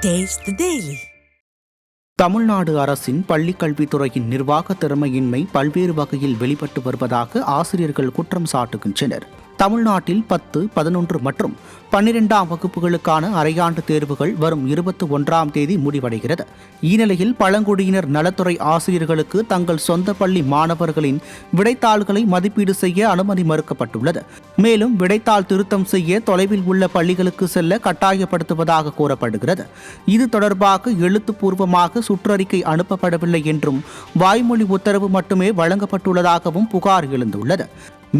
Taste the Daily. Tamil Nadu அரசின் பள்ளிக்கல்வித்துறையின் நிர்வாக திறமையின்மை பல்வேறு வகையில் வெளிப்பட்டு வருவதாக ஆசிரியர்கள் குற்றம் சாட்டுகின்றனர். தமிழ்நாட்டில் 10, 11 மற்றும் 12ஆம் வகுப்புகளுக்கான அரையாண்டு தேர்வுகள் வரும் 21ஆம் தேதி முடிவடைகிறது. இந்நிலையில் பழங்குடியினர் நலத்துறை ஆசிரியர்களுக்கு தங்கள் சொந்த பள்ளி மாணவர்களின் விடைத்தாள்களை மதிப்பீடு செய்ய அனுமதி மறுக்கப்பட்டுள்ளது. மேலும் விடைத்தாள் திருத்தம் செய்ய தொலைவில் உள்ள பள்ளிகளுக்கு செல்ல கட்டாயப்படுத்துவதாக கூறப்படுகிறது. இது தொடர்பாக எழுத்துப்பூர்வமாக சுற்றறிக்கை அனுப்பப்படவில்லை என்றும் வாய்மொழி உத்தரவு மட்டுமே வழங்கப்பட்டுள்ளதாகவும் புகார் எழுந்துள்ளது.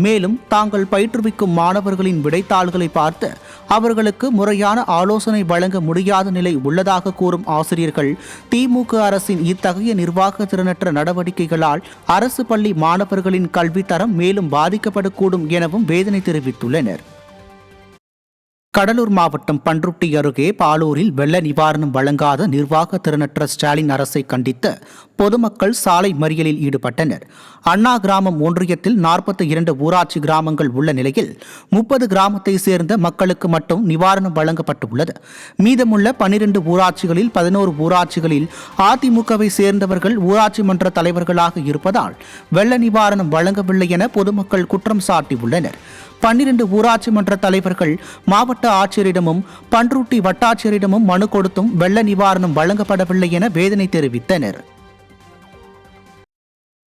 மேலும் தாங்கள் பயிற்றுவிக்கும் மாணவர்களின் விடைத்தாள்களை பார்த்து அவர்களுக்கு முறையான ஆலோசனை வழங்க முடியாத நிலை உள்ளதாக கூறும் ஆசிரியர்கள் திமுக அரசின் இத்தகைய நிர்வாக திறனற்ற நடவடிக்கைகளால் அரசு பள்ளி மாணவர்களின் கல்வித்தரம் மேலும் பாதிக்கப்படக்கூடும் எனவும் வேதனை தெரிவித்துள்ளனர். கடலூர் மாவட்டம் பண்ருட்டி அருகே பாலூரில் வெள்ள நிவாரணம் வழங்காத நிர்வாக திறனற்ற ஸ்டாலின் அரசை கண்டித்து பொதுமக்கள் சாலை மறியலில் ஈடுபட்டனர். அண்ணா கிராமம் ஒன்றியத்தில் 42 ஊராட்சி கிராமங்கள் உள்ள நிலையில் 30 கிராமத்தை சேர்ந்த மக்களுக்கு மட்டும் நிவாரணம் வழங்கப்பட்டுள்ளது. மீதமுள்ள 12 ஊராட்சிகளில் 11 ஊராட்சிகளில் அதிமுகவை சேர்ந்தவர்கள் ஊராட்சி மன்ற தலைவர்களாக இருப்பதால் வெள்ள நிவாரணம் வழங்கவில்லை என பொதுமக்கள் குற்றம் சாட்டியுள்ளனர். 12 ஊராட்சி மன்ற தலைவர்கள் மாவட்ட ஆட்சியரிடமும் பண்ருட்டி வட்டாட்சியரிடமும் மனு கொடுத்தும் வெள்ள நிவாரணம் வழங்கப்படவில்லை என வேதனை தெரிவித்தனர்.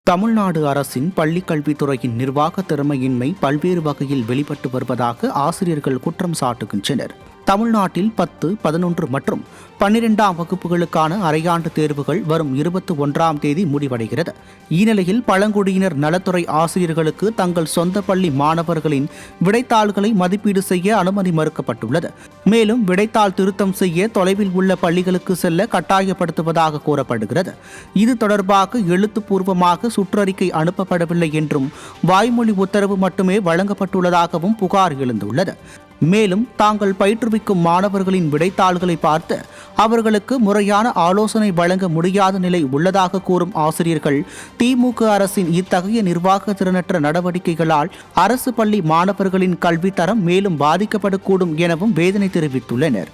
தமிழ்நாடு அரசின் பள்ளிக்கல்வித்துறையின் நிர்வாக திறமையின்மை பல்வேறு வகையில் வெளிப்பட்டு வருவதாக ஆசிரியர்கள் குற்றம் சாட்டுகின்றனர். தமிழ்நாட்டில் 10, 11 மற்றும் 12ஆம் வகுப்புகளுக்கான அரையாண்டு தேர்வுகள் வரும் 21ஆம் தேதி முடிவடைகிறது. இந்நிலையில் பழங்குடியினர் நலத்துறை ஆசிரியர்களுக்கு தங்கள் சொந்த பள்ளி மாணவர்களின் விடைத்தாள்களை மதிப்பீடு செய்ய அனுமதி மறுக்கப்பட்டுள்ளது. மேலும் விடைத்தாள் திருத்தம் செய்ய தொலைவில் உள்ள பள்ளிகளுக்கு செல்ல கட்டாயப்படுத்துவதாக கூறப்படுகிறது. இது தொடர்பாக எழுத்துப்பூர்வமாக சுற்றறிக்கை அனுப்பப்படவில்லை என்றும் வாய்மொழி உத்தரவு மட்டுமே வழங்கப்பட்டுள்ளதாகவும் புகார் எழுந்துள்ளது. மேலும் தாங்கள் பயிற்றுவிக்கும் மாணவர்களின் விடைத்தாள்களை பார்த்து அவர்களுக்கு முறையான ஆலோசனை வழங்க முடியாத நிலை உள்ளதாக கூறும் ஆசிரியர்கள் திமுக அரசின் இத்தகைய நிர்வாக திறனற்ற நடவடிக்கைகளால் அரசு பள்ளி மாணவர்களின் கல்வித்தரம் மேலும் பாதிக்கப்படக்கூடும் எனவும் வேதனை தெரிவித்துள்ளனர்.